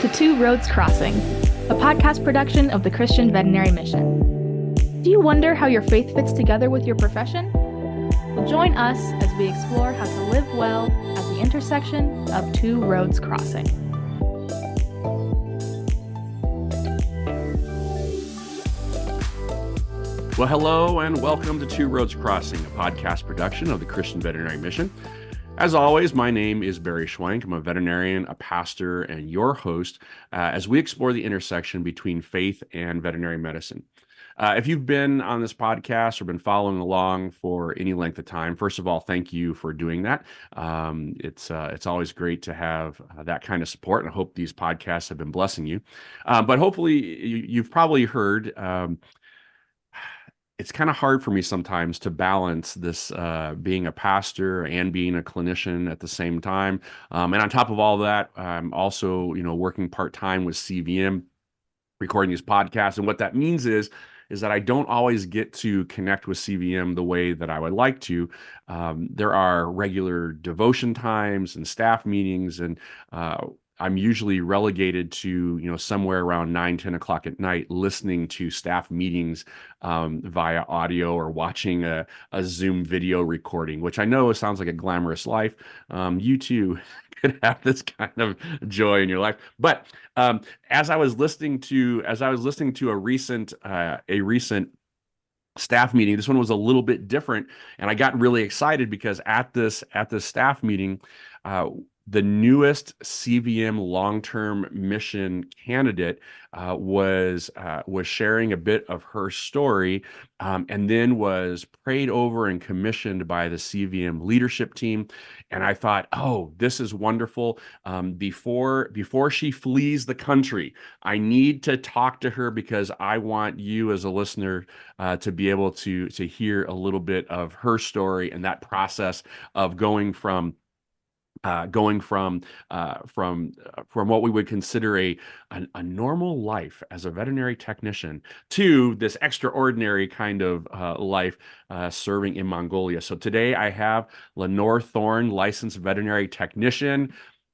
to Two Roads Crossing, a podcast production of the Christian Veterinary Mission. Do you wonder how your faith fits together with your profession? Well, join us as we explore how to live well at the intersection of two roads crossing. Well, hello and welcome to Two Roads Crossing, a podcast production of the Christian Veterinary Mission. As always, my name is Barry Schwank. I'm a veterinarian, a pastor, and your host as we explore the intersection between faith and veterinary medicine. If you've been on this podcast or been following along for any length of time, first of all, thank you for doing that. It's always great to have that kind of support, and I hope these podcasts have been blessing you. But hopefully, you've probably heard. It's kind of hard for me sometimes to balance this being a pastor and being a clinician at the same time. And on top of all that, I'm also, working part-time with CVM, recording these podcasts. And what that means is that I don't always get to connect with CVM the way that I would like to. There are regular devotion times and staff meetings, and I'm usually relegated to, somewhere around 9, 10 o'clock at night, listening to staff meetings via audio or watching a Zoom video recording, which I know sounds like a glamorous life. You too could have this kind of joy in your life. But as I was listening to a recent staff meeting, this one was a little bit different, and I got really excited because at this staff meeting, the newest CVM long-term mission candidate was sharing a bit of her story, and then was prayed over and commissioned by the CVM leadership team. And I thought, oh, this is wonderful. Before she flees the country, I need to talk to her because I want you as a listener to be able to hear a little bit of her story and that process of going from what we would consider a normal life as a veterinary technician to this extraordinary kind of life serving in Mongolia. So today I have Lenore Thorne, licensed veterinary technician.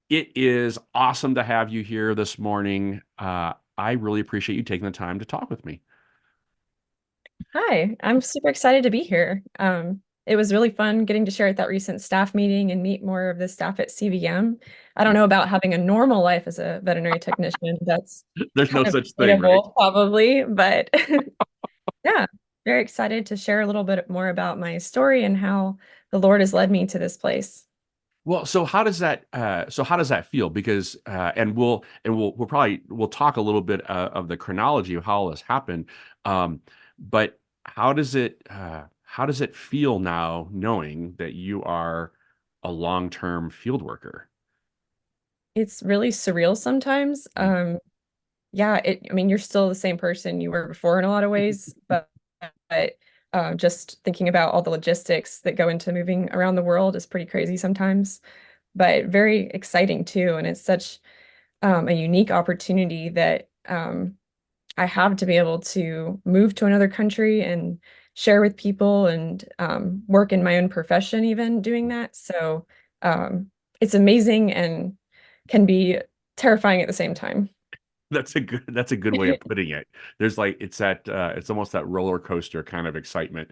It is awesome to have you here this morning. I really appreciate you taking the time to talk with me. Hi, I'm super excited to be here. It was really fun getting to share at that recent staff meeting and meet more of the staff at CVM. I don't know about having a normal life as a veterinary technician. That's There's no kind of such thing, right? debatable, probably, but yeah, very excited to share a little bit more about my story and how the Lord has led me to this place. Well, so how does that feel? Because and we'll talk a little bit of the chronology of how all this happened. But how does it feel now knowing that you are a long-term field worker? It's really surreal sometimes. Yeah, I mean, you're still the same person you were before in a lot of ways, but just thinking about all the logistics that go into moving around the world is pretty crazy sometimes, but very exciting too. And it's such a unique opportunity that I have to be able to move to another country and share with people and work in my own profession, even doing that. So it's amazing and can be terrifying at the same time. That's a good way of putting it. There's it's almost that roller coaster kind of excitement.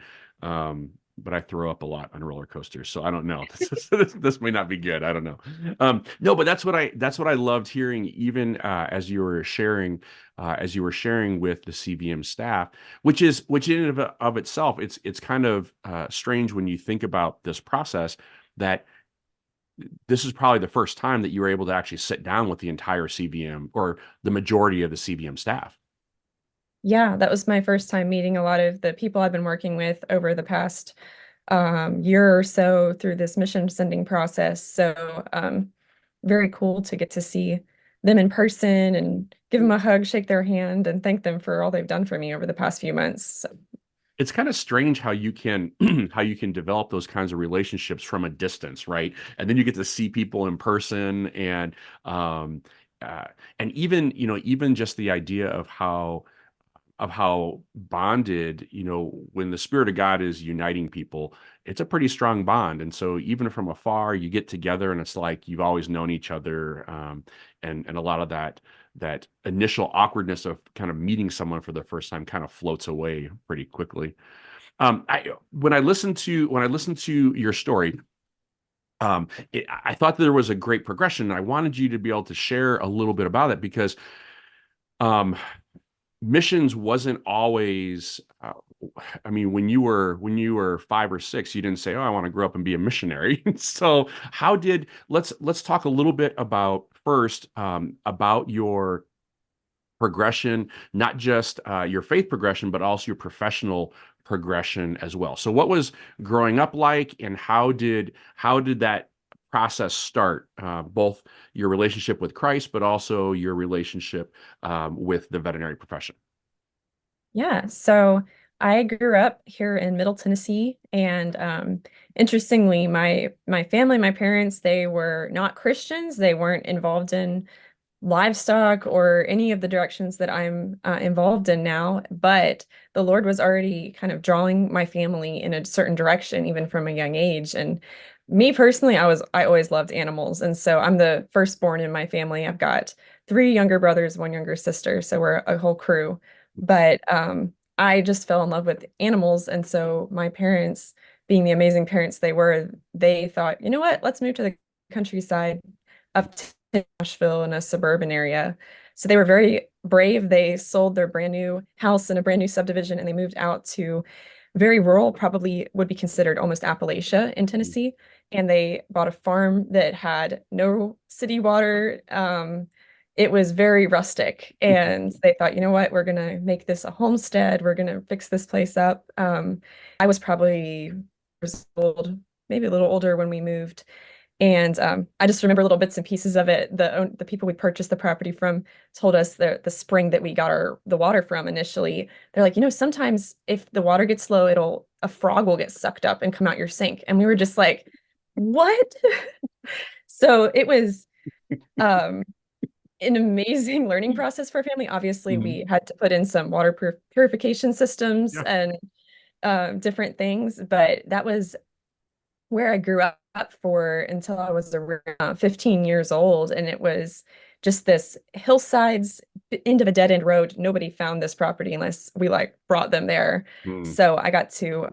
But I throw up a lot on roller coasters, so I don't know. This may not be good. I don't know. No, but that's what I loved hearing, even as you were sharing with the CVM staff, which in and of itself, it's kind of strange when you think about this process, that this is probably the first time that you were able to actually sit down with the entire CVM or the majority of the CVM staff. Yeah, that was my first time meeting a lot of the people I've been working with over the past year or so through this mission sending process. So very cool to get to see them in person and give them a hug, shake their hand, and thank them for all they've done for me over the past few months. So, It's kind of strange how you can how you can develop those kinds of relationships from a distance, right? And then you get to see people in person, um, and even just the idea of how bonded, when the Spirit of God is uniting people, it's a pretty strong bond. And so even from afar, you get together and it's like you've always known each other. And a lot of that that initial awkwardness of kind of meeting someone for the first time kind of floats away pretty quickly. When I listened to your story, I thought there was a great progression. I wanted you to be able to share a little bit about it because um, missions wasn't always. I mean, when you were 5 or 6, you didn't say, "Oh, I want to grow up and be a missionary." So, let's talk a little bit about first about your progression, not just your faith progression, but also your professional progression as well. So what was growing up like, and how did that process start? Both your relationship with Christ, but also your relationship with the veterinary profession. Yeah, so I grew up here in Middle Tennessee, and interestingly, my family, my parents, they were not Christians. They weren't involved in livestock or any of the directions that I'm involved in now, but the Lord was already kind of drawing my family in a certain direction, even from a young age. And me personally, I always loved animals, and so I'm the firstborn in my family. I've got three younger brothers, one younger sister, so we're a whole crew. But I just fell in love with animals, and so my parents, being the amazing parents they were, they thought, you know what, let's move to the countryside up to Nashville in a suburban area. So they were very brave. They sold their brand new house in a brand new subdivision and they moved out to very rural, probably would be considered almost Appalachia in Tennessee. And they bought a farm that had no city water. It was very rustic. And they thought, you know what, we're going to make this a homestead. We're going to fix this place up. I was probably years old, maybe a little older when we moved. And I just remember little bits and pieces of it. The people we purchased the property from told us the spring that we got the water from initially. They're like, you know, sometimes if the water gets low, a frog will get sucked up and come out your sink. And we were just like, what? So it was um, an amazing learning process for our family. Obviously, we Mhm. had to put in some water purification systems Yeah. and different things, but that was where I grew up for until I was around 15 years old. And it was just this hillsides, end of a dead end road. Nobody found this property unless we like brought them there. Mm. So I got to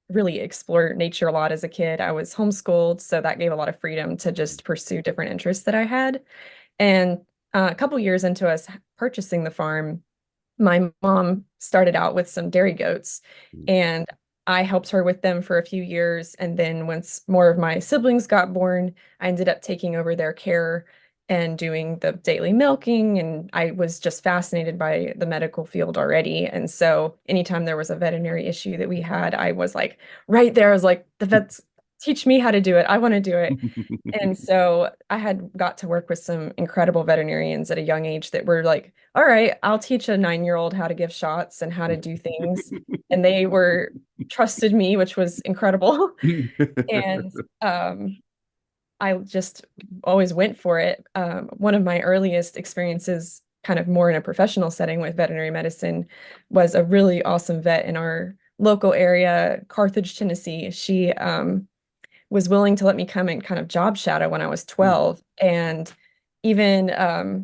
really explore nature a lot as a kid. I was homeschooled, so that gave a lot of freedom to just pursue different interests that I had. And a couple years into us purchasing the farm, my mom started out with some dairy goats, and I helped her with them for a few years. And then once more of my siblings got born, I ended up taking over their care and doing the daily milking. And I was just fascinated by the medical field already. And so anytime there was a veterinary issue that we had, I was like right there. I was like, the vets teach me how to do it. I want to do it. And so I had got to work with some incredible veterinarians at a young age that were like, all right, I'll teach a 9-year-old how to give shots and how to do things. And they were trusted me, which was incredible. And I just always went for it. One of my earliest experiences, kind of more in a professional setting with veterinary medicine, was a really awesome vet in our local area, Carthage, Tennessee. She was willing to let me come and kind of job shadow when I was 12 and even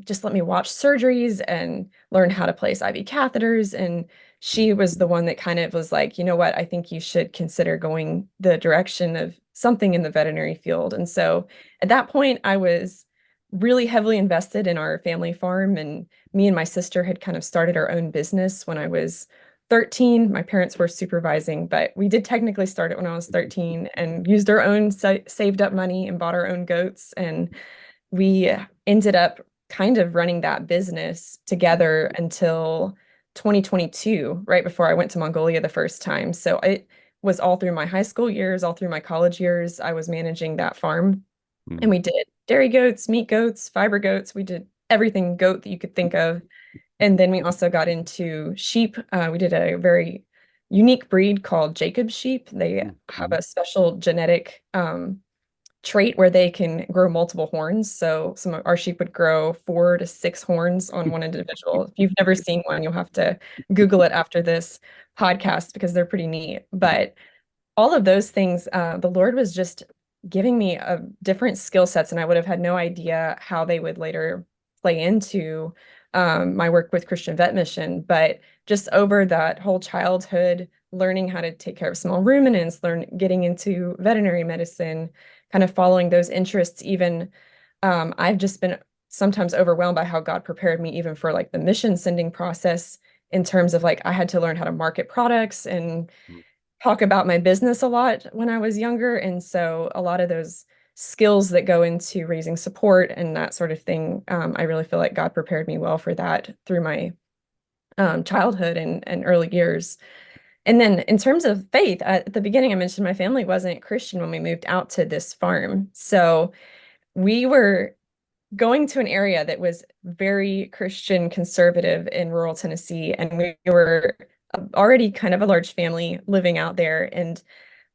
just let me watch surgeries and learn how to place IV catheters. And she was the one that kind of was like, you know what, I think you should consider going the direction of something in the veterinary field. And so at that point, I was really heavily invested in our family farm. And me and my sister had kind of started our own business when I was 13. My parents were supervising, but we did technically start it when I was 13 and used our own saved up money and bought our own goats. And we ended up kind of running that business together until 2022, right before I went to Mongolia the first time. So it was all through my high school years, all through my college years, I was managing that farm. And we did dairy goats, meat goats, fiber goats. We did everything goat that you could think of. And then we also got into sheep. We did a very unique breed called Jacob sheep. They have a special genetic trait where they can grow multiple horns. So some of our sheep would grow 4 to 6 horns on one individual. If you've never seen one, you'll have to Google it after this podcast because they're pretty neat. But all of those things, the Lord was just giving me different skill sets, and I would have had no idea how they would later play into my work with Christian Vet Mission, but just over that whole childhood, learning how to take care of small ruminants, getting into veterinary medicine, kind of following those interests, even I've just been sometimes overwhelmed by how God prepared me even for like the mission sending process in terms of like I had to learn how to market products and talk about my business a lot when I was younger. And so a lot of those skills that go into raising support and that sort of thing, I really feel like God prepared me well for that through my childhood and early years. And then in terms of faith, at the beginning, I mentioned my family wasn't Christian when we moved out to this farm. So we were going to an area that was very Christian conservative in rural Tennessee, and we were already kind of a large family living out there. And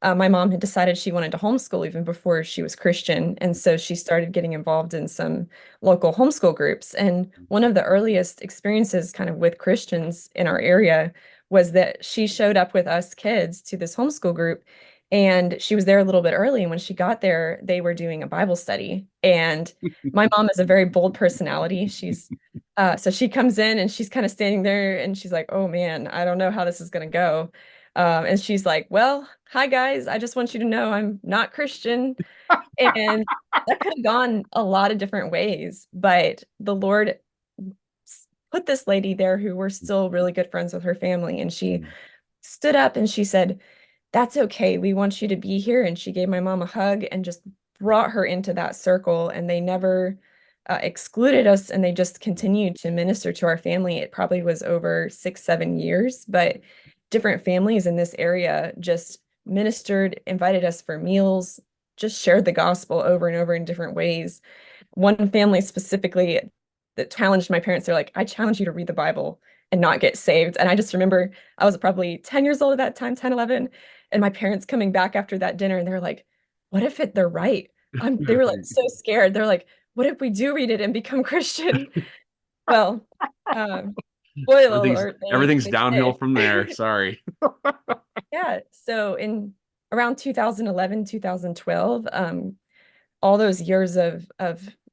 my mom had decided she wanted to homeschool even before she was Christian. And so she started getting involved in some local homeschool groups. And one of the earliest experiences kind of with Christians in our area was that she showed up with us kids to this homeschool group. And she was there a little bit early. And when she got there, they were doing a Bible study. And my mom is a very bold personality. So she comes in and she's kind of standing there and she's like, oh man, I don't know how this is going to go. And she's like, well, hi guys, I just want you to know I'm not Christian. And that could have gone a lot of different ways, but the Lord put this lady there who we're still really good friends with her family. And she stood up and she said, that's okay. We want you to be here. And she gave my mom a hug and just brought her into that circle. And they never excluded us and they just continued to minister to our family. It probably was over 6, 7 years, but different families in this area just ministered, invited us for meals, just shared the gospel over and over in different ways. One family specifically that challenged my parents, they're like, I challenge you to read the Bible and not get saved. And I just remember I was probably 10 years old at that time, 10, 11, and my parents coming back after that dinner and they're like, what if they're right? They were like so scared. They're like, what if we do read it and become Christian? Well, spoiler Everything's alert, everything's they downhill did. from there. Sorry. Yeah. So in around 2011, 2012, all those years of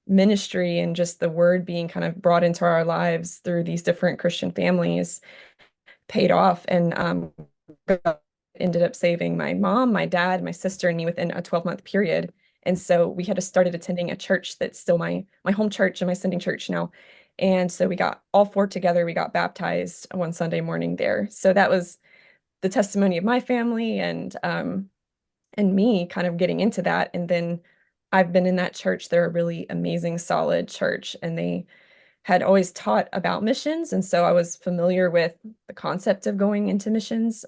ministry and just the word being kind of brought into our lives through these different Christian families paid off. And God ended up saving my mom, my dad, my sister, and me within a 12-month period. And so we had started attending a church that's still my home church and my sending church now. And so we got all four together. We got baptized one Sunday morning there. So that was the testimony of my family and me kind of getting into that. And then I've been in that church. They're a really amazing, solid church, and they had always taught about missions. And so I was familiar with the concept of going into missions.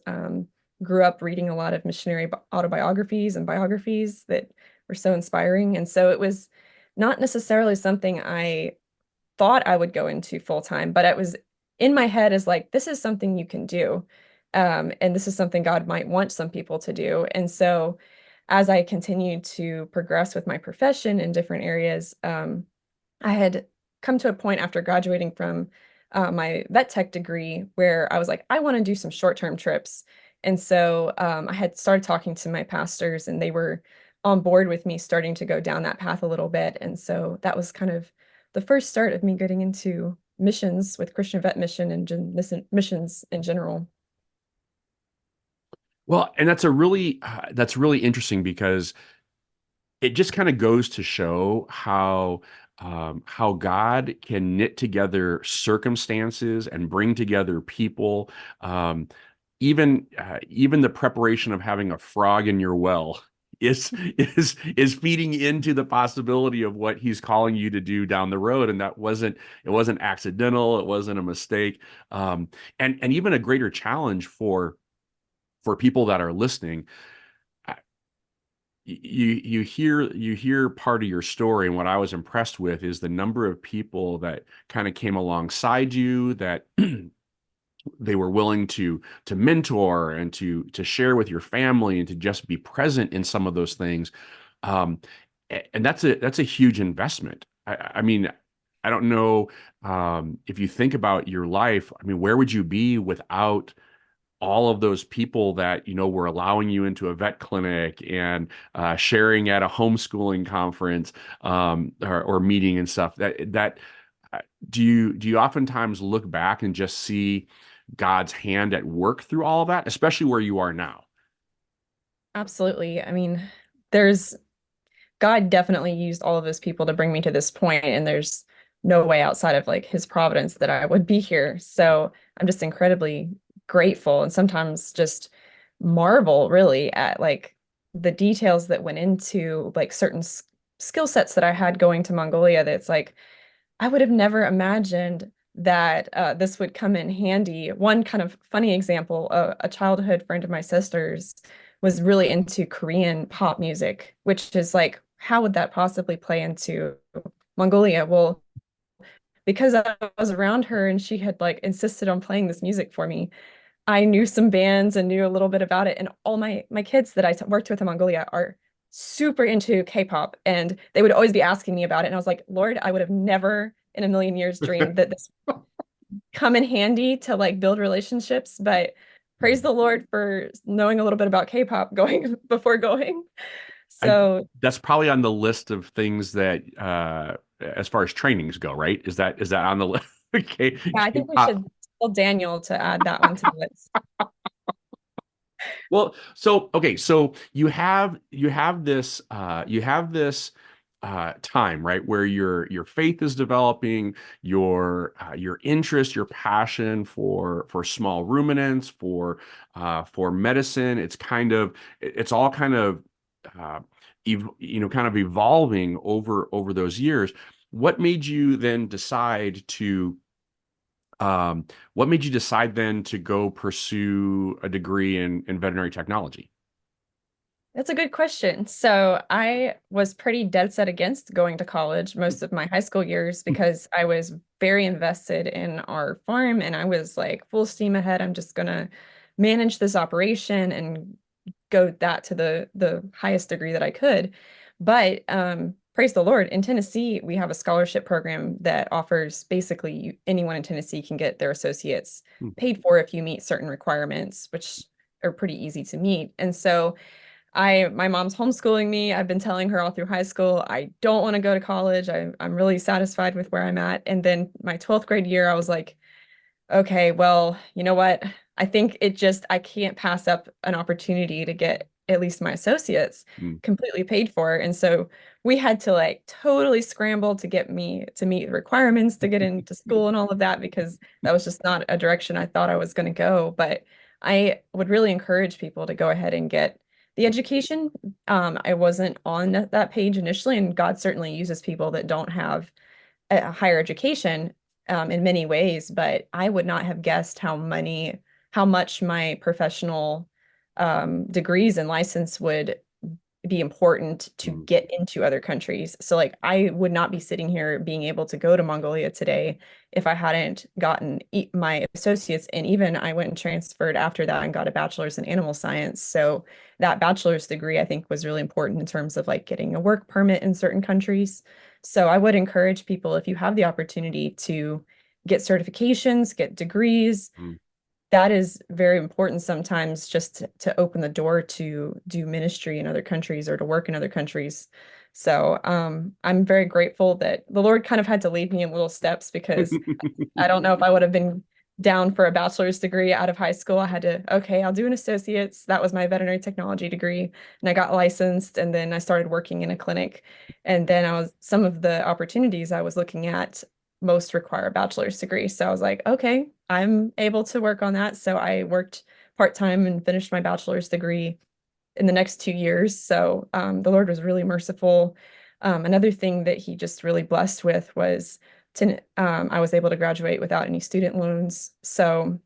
Grew up reading a lot of missionary autobiographies and biographies that were so inspiring. And so it was not necessarily something I thought I would go into full time, but it was in my head as like, this is something you can do. And this is something God might want some people to do. And so as I continued to progress with my profession in different areas, I had come to a point after graduating from my vet tech degree where I was like, I want to do some short-term trips. And so I had started talking to my pastors and they were on board with me starting to go down that path a little bit. And so that was kind of the first start of me getting into missions with Christian Vet Mission and missions in general. Well, and that's really interesting because it just kind of goes to show how God can knit together circumstances and bring together people. Even the preparation of having a frog in your well is feeding into the possibility of what He's calling you to do down the road, and it wasn't accidental, it wasn't a mistake, and even a greater challenge for people that are listening. You hear part of your story, and what I was impressed with is the number of people that kind of came alongside you, that they were willing to mentor and to share with your family and to just be present in some of those things. um and that's a huge investment. I mean, I don't know, if you think about your life, I mean, where would you be without all of those people that were allowing you into a vet clinic and sharing at a homeschooling conference, or meeting and stuff. do you oftentimes look back and just see God's hand at work through all of that, especially where you are now? Absolutely. I mean, there's God definitely used all of those people to bring me to this point, and there's no way outside of like his providence that I would be here. So I'm just incredibly grateful and sometimes just marvel really at like the details that went into like certain skill sets that I had going to Mongolia that's like I would have never imagined that this would come in handy. One kind of funny example, a childhood friend of my sister's was really into Korean pop music, which is like, how would that possibly play into Mongolia? Well, because I was around her and she had like insisted on playing this music for me, I knew some bands and knew a little bit about it. And all my kids that I worked with in Mongolia are super into K-pop, and they would always be asking me about it. And I was like, Lord, I would have never in a million years dreamed that this would come in handy to like build relationships. But praise the Lord for knowing a little bit about K-pop going before going. I So That's probably on the list of things that as far as trainings go, right? Is that on the list? Okay. yeah, I think we should tell Daniel to add that one to the list. Well, so okay, so you have this time, right, where your faith is developing, your interest, your passion for small ruminants, for medicine. It's all kind of kind of evolving over those years. What made you then decide to what made you decide then to go pursue a degree in veterinary technology? That's a good question. So I was pretty dead set against going to college most of my high school years because I was very invested in our farm and I was like full steam ahead. I'm just gonna manage this operation and go that to the highest degree that I could. But praise the Lord, in Tennessee, we have a scholarship program that offers basically anyone in Tennessee can get their associates Hmm. paid for if you meet certain requirements, which are pretty easy to meet. And so my mom's homeschooling me. I've been telling her all through high school, I don't want to go to college. I'm really satisfied with where I'm at. And then my 12th grade year, I was like, okay, well, you know what? I think I can't pass up an opportunity to get at least my associates Hmm. completely paid for. And so we had to like totally scramble to get me to meet the requirements to get into school and all of that because that was just not a direction I thought I was going to go. But I would really encourage people to go ahead and get the education. I wasn't on that page initially, and God certainly uses people that don't have a higher education in many ways, but I would not have guessed how much my professional degrees and license would be important to Hmm. get into other countries. So like I would not be sitting here being able to go to Mongolia today if I hadn't gotten my associates. And even I went and transferred after that and got a bachelor's in animal science. So that bachelor's degree I think was really important in terms of like getting a work permit in certain countries. So I would encourage people if you have the opportunity to get certifications, get degrees, Hmm. that is very important sometimes just to open the door to do ministry in other countries or to work in other countries. So I'm very grateful that the Lord kind of had to lead me in little steps because I don't know if I would have been down for a bachelor's degree out of high school. I had to, okay, I'll do an associate's. That was my veterinary technology degree. And I got licensed and then I started working in a clinic. And then some of the opportunities I was looking at most require a bachelor's degree. So I was like, okay, I'm able to work on that. So I worked part-time and finished my bachelor's degree in the next 2 years. So the Lord was really merciful. Another thing that he just really blessed with was I was able to graduate without any student loans. So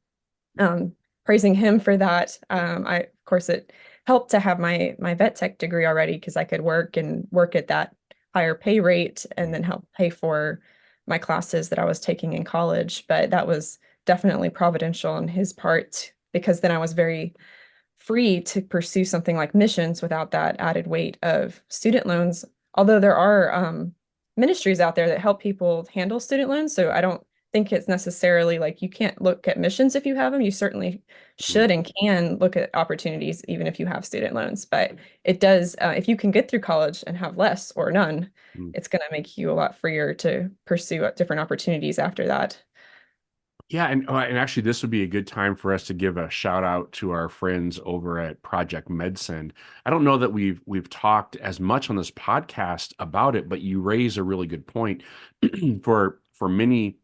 um, praising him for that. Of course, it helped to have my vet tech degree already because I could work at that higher pay rate and then help pay for my classes that I was taking in college. But that was definitely providential on his part because then I was very free to pursue something like missions without that added weight of student loans. Although there are ministries out there that help people handle student loans, so I don't think it's necessarily like you can't look at missions if you have them. You certainly Mm, should and can look at opportunities even if you have student loans. But it does, if you can get through college and have less or none, mm. it's going to make you a lot freer to pursue different opportunities after that. Yeah, and actually, this would be a good time for us to give a shout out to our friends over at Project MedSend. I don't know that we've talked as much on this podcast about it, but you raise a really good point. For many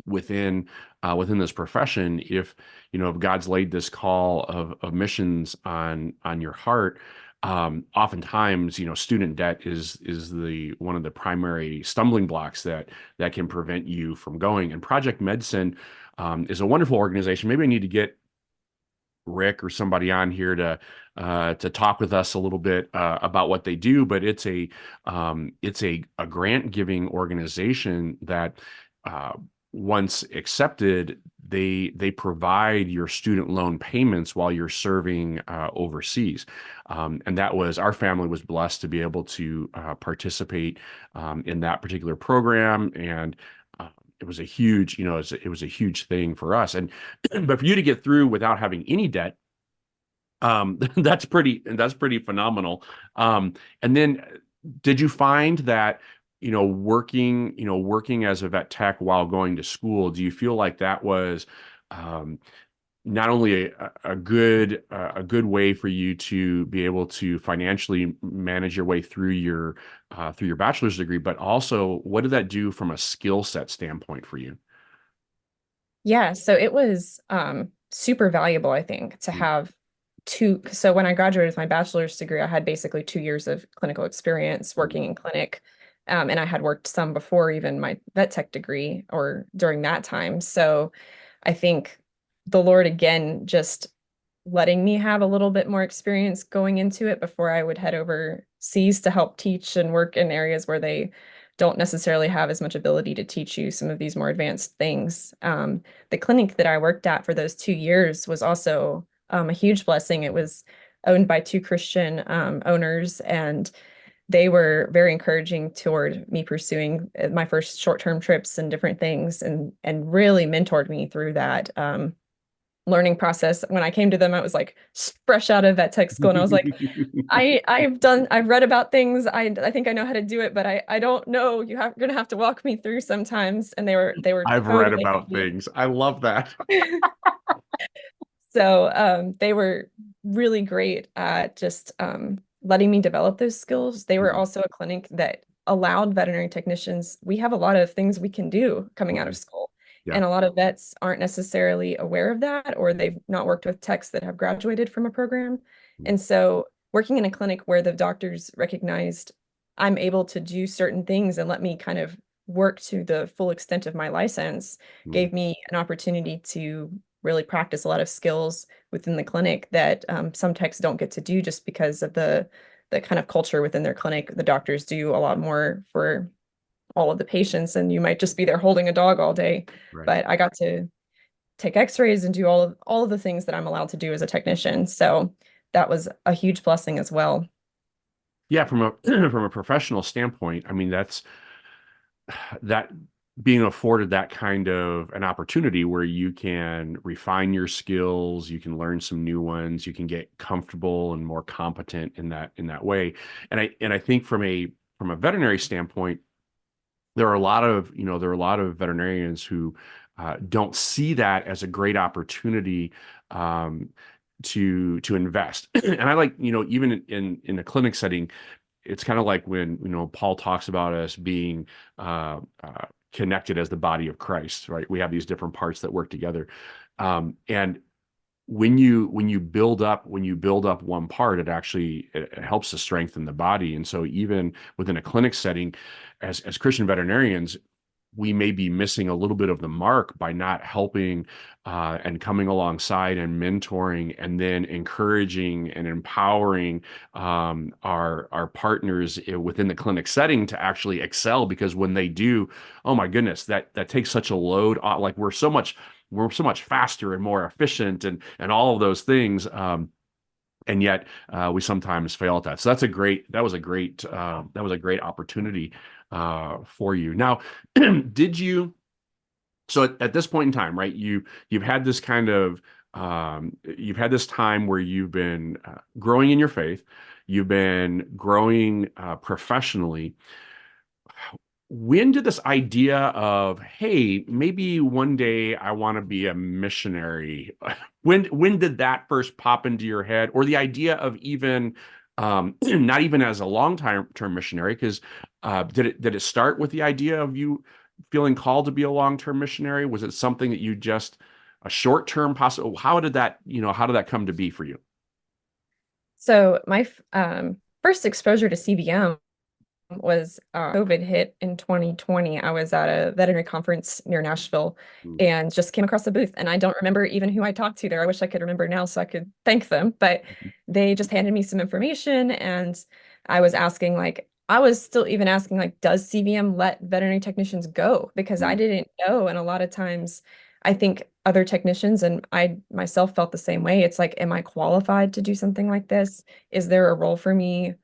within within this profession, if if God's laid this call of missions on your heart, oftentimes student debt is the one of the primary stumbling blocks that can prevent you from going. And Project Medicine is a wonderful organization. Maybe I need to get Rick or somebody on here to talk with us a little bit about what they do. But it's a grant giving organization that uh, once accepted, they provide your student loan payments while you're serving overseas. And that was our family was blessed to be able to participate in that particular program. And it was a huge, it was a huge thing for us. And but for you to get through without having any debt, that's pretty phenomenal. And then did you find that, working as a vet tech while going to school, do you feel like that was um, not only a good way for you to be able to financially manage your way through your bachelor's degree, but also what did that do from a skill set standpoint for you? Yeah, so it was super valuable, I think, to Mm, have two. So when I graduated with my bachelor's degree, I had basically 2 years of clinical experience mm, working in clinic. And I had worked some before even my vet tech degree or during that time. So I think the Lord again just letting me have a little bit more experience going into it before I would head overseas to help teach and work in areas where they don't necessarily have as much ability to teach you some of these more advanced things. The clinic that I worked at for those 2 years was also a huge blessing. It was owned by two Christian owners, and they were very encouraging toward me pursuing my first short-term trips and different things, and really mentored me through that. Learning process. When I came to them, I was like fresh out of vet tech school, and I was like, I've read about things. I think I know how to do it, but I don't know. You're gonna have to walk me through sometimes. And they were I've read totally about happy. things. I love that. So they were really great at just letting me develop those skills. They were Mhm. also a clinic that allowed veterinary technicians. We have a lot of things we can do coming out of Mhm. school. Yeah. And a lot of vets aren't necessarily aware of that, or they've not worked with techs that have graduated from a program. Mm, And so working in a clinic where the doctors recognized I'm able to do certain things and let me kind of work to the full extent of my license mm, gave me an opportunity to really practice a lot of skills within the clinic that some techs don't get to do just because of the kind of culture within their clinic. The doctors do a lot more for all of the patients, and you might just be there holding a dog all day. right. But I got to take X-rays and do all of the things that I'm allowed to do as a technician. So that was a huge blessing as well. Yeah, from a from a professional standpoint, I mean that being afforded that kind of an opportunity where you can refine your skills, you can learn some new ones, you can get comfortable and more competent in that way. And I think from a veterinary standpoint, there are a lot of veterinarians who don't see that as a great opportunity um, to invest. And I like, even in a clinic setting, it's kind of like when Paul talks about us being connected as the body of Christ, right? We have these different parts that work together, and when you build up one part, it helps to strengthen the body. And so even within a clinic setting, as Christian veterinarians, we may be missing a little bit of the mark by not helping and coming alongside and mentoring and then encouraging and empowering our partners within the clinic setting to actually excel. Because when they do, oh my goodness, that takes such a load off. Like we're so much faster and more efficient and all of those things. And yet we sometimes fail at that. So that was a great opportunity for you. Now, did you So at this point in time, right, you've had this kind of you've had this time where you've been growing in your faith, you've been growing professionally. When did this idea of, hey, maybe one day I want to be a missionary, when did that first pop into your head, or the idea of even not even as a long-term missionary, because did it start with the idea of you feeling called to be a long-term missionary? Was it something that you just a short-term possible? How did that, how did that come to be for you? So my first exposure to CVM was COVID hit in 2020. I was at a veterinary conference near Nashville Mm, and just came across the booth. And I don't remember even who I talked to there. I wish I could remember now so I could thank them. But they just handed me some information and I was asking, like, I was still even asking, like, does CVM let veterinary technicians go? Because I mm, didn't know. And a lot of times I think other technicians and I myself felt the same way. It's like, am I qualified to do something like this? Is there a role for me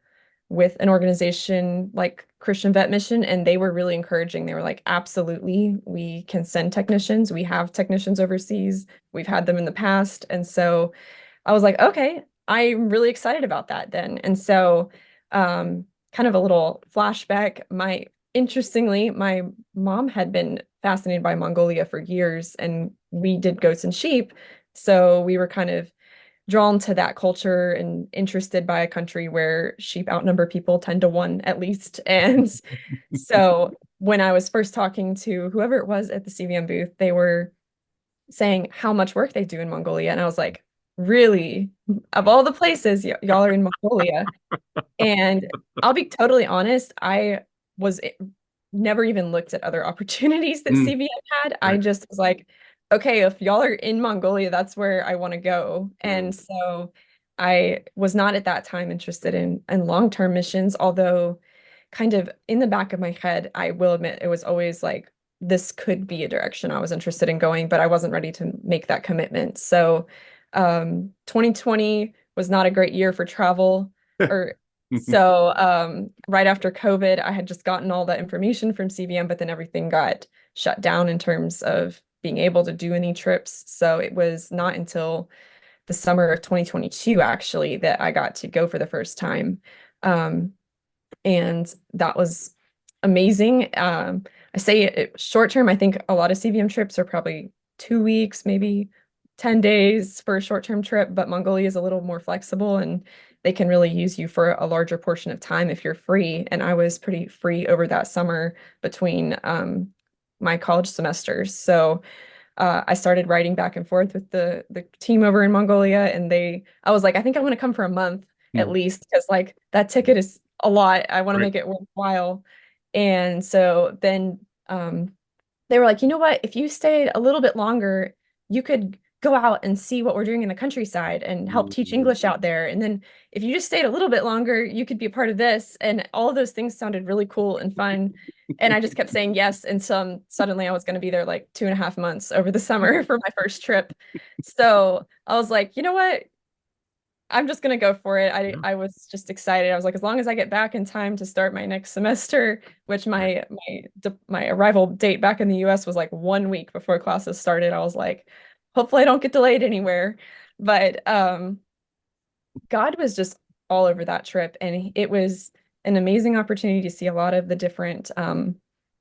with an organization like Christian Vet Mission? And they were really encouraging. They were like, absolutely, we can send technicians. We have technicians overseas. We've had them in the past. And so I was like, okay, I'm really excited about that then. And so kind of a little flashback, interestingly, my mom had been fascinated by Mongolia for years and we did goats and sheep. So we were kind of drawn to that culture and interested by a country where sheep outnumber people 10 to 1 at least. And so when I was first talking to whoever it was at the CVM booth, they were saying how much work they do in Mongolia. And I was like, really? Of all the places, y'all are in Mongolia. And I'll be totally honest, I was never even looked at other opportunities that mm, CVM had. I right. just was like, okay, if y'all are in Mongolia, that's where I want to go. Mm, And so I was not at that time interested in long-term missions, although kind of in the back of my head, I will admit it was always like this could be a direction I was interested in going, but I wasn't ready to make that commitment. So 2020 was not a great year for travel or so right after COVID, I had just gotten all that information from CVM, but then everything got shut down in terms of being able to do any trips. So it was not until the summer of 2022 actually that I got to go for the first time. Um, and that was amazing. I say short term, I think a lot of CVM trips are probably 2 weeks, maybe 10 days for a short term trip, but Mongolia is a little more flexible and they can really use you for a larger portion of time if you're free. And I was pretty free over that summer between my college semesters. So I started writing back and forth with the team over in Mongolia, and I was like, I think I want to come for a month at mm, least because like that ticket is a lot. I want to right. make it worthwhile. And so then they were like, you know what? If you stayed a little bit longer, you could go out and see what we're doing in the countryside and help teach Mm, English out there. And then if you just stayed a little bit longer, you could be a part of this. And all of those things sounded really cool and fun. And I just kept saying yes. And so suddenly I was going to be there like 2.5 months over the summer for my first trip. So I was like, you know what? I'm just gonna go for it. I yeah, I was just excited. I was like, as long as I get back in time to start my next semester, which right. my arrival date back in the US was like 1 week before classes started. I was like, hopefully I don't get delayed anywhere. But God was just all over that trip, and it was an amazing opportunity to see a lot of the different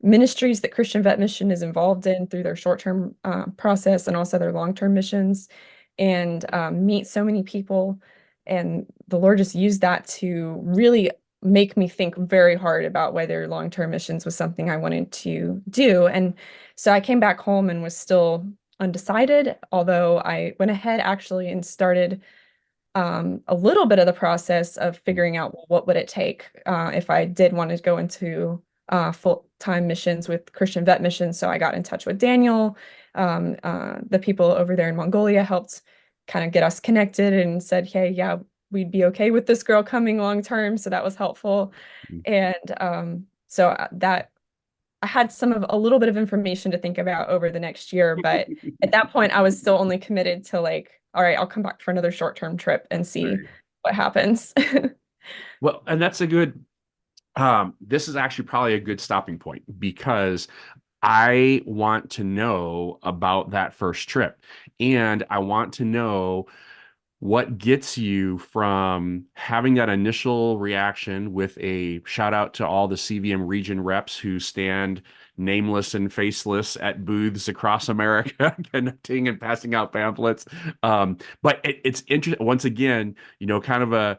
ministries that Christian Vet Mission is involved in through their short-term process and also their long-term missions, and meet so many people. And the Lord just used that to really make me think very hard about whether long-term missions was something I wanted to do. And so I came back home and was still undecided, although I went ahead actually and started a little bit of the process of Mm, figuring out what would it take if I did want to go into full-time missions with Christian Vet Mission. So I got in touch with Daniel. The people over there in Mongolia helped kind of get us connected and said, hey, yeah, we'd be okay with this girl coming long term. So that was helpful. mm. And so that I had a little bit of information to think about over the next year, but at that point I was still only committed to like, all right, I'll come back for another short-term trip and see Right. what happens. Well, and that's a good this is actually probably a good stopping point because I want to know about that first trip, and I want to know what gets you from having that initial reaction with a shout out to all the CVM region reps who stand nameless and faceless at booths across America, connecting and passing out pamphlets. But it's interesting, once again, kind of a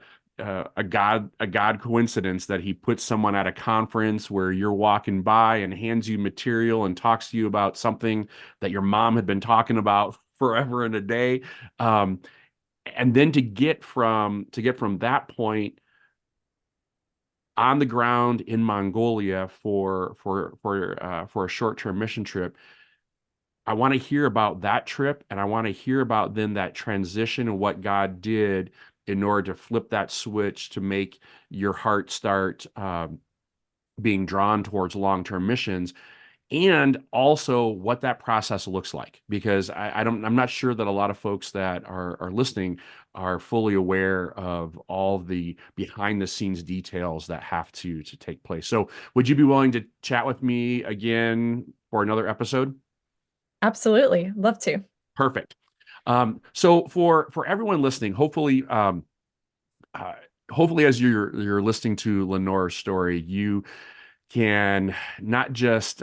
God coincidence that he puts someone at a conference where you're walking by and hands you material and talks to you about something that your mom had been talking about forever and a day. And then to get from that point on the ground in Mongolia for a short-term mission trip, I want to hear about that trip, and I want to hear about then that transition and what God did in order to flip that switch to make your heart start being drawn towards long-term missions, and also what that process looks like, because I'm not sure that a lot of folks that are listening are fully aware of all the behind the scenes details that have to take place. So would you be willing to chat with me again for another episode? Absolutely. Love to. Perfect. So for everyone listening, hopefully as you're listening to Lenore's story, you can not just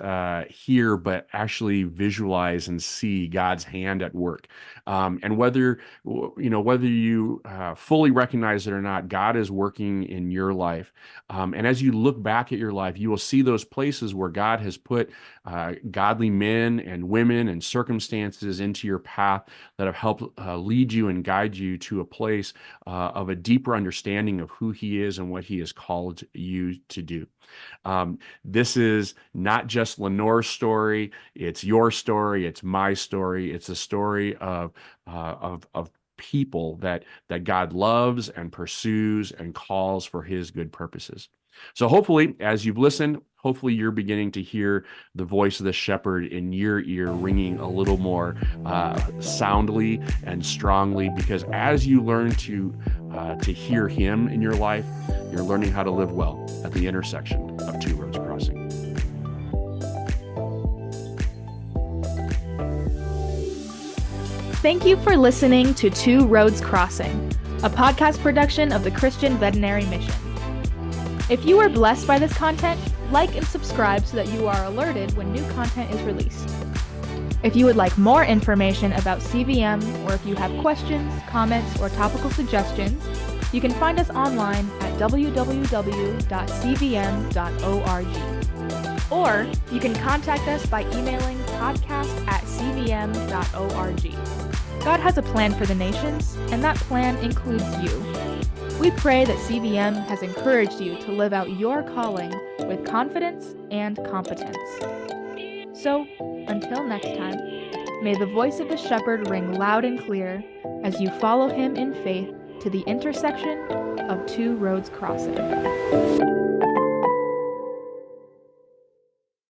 hear, but actually visualize and see God's hand at work. And whether you fully recognize it or not, God is working in your life. And as you look back at your life, you will see those places where God has put godly men and women and circumstances into your path that have helped lead you and guide you to a place of a deeper understanding of who He is and what He has called you to do. This is not just Lenore's story; it's your story, it's my story, it's a story of people that God loves and pursues and calls for His good purposes. So hopefully, as you've listened, hopefully you're beginning to hear the voice of the shepherd in your ear ringing a little more soundly and strongly, because as you learn to hear Him in your life, you're learning how to live well at the intersection of two roads crossing. Thank you for listening to Two Roads Crossing, a podcast production of the Christian Veterinary Mission. If you were blessed by this content, like and subscribe so that you are alerted when new content is released. If you would like more information about CVM, or if you have questions, comments, or topical suggestions, you can find us online at www.cvm.org. Or you can contact us by emailing podcast@cvm.org. God has a plan for the nations, and that plan includes you. We pray that CVM has encouraged you to live out your calling with confidence and competence. So, until next time, may the voice of the shepherd ring loud and clear as you follow him in faith to the intersection of two roads crossing.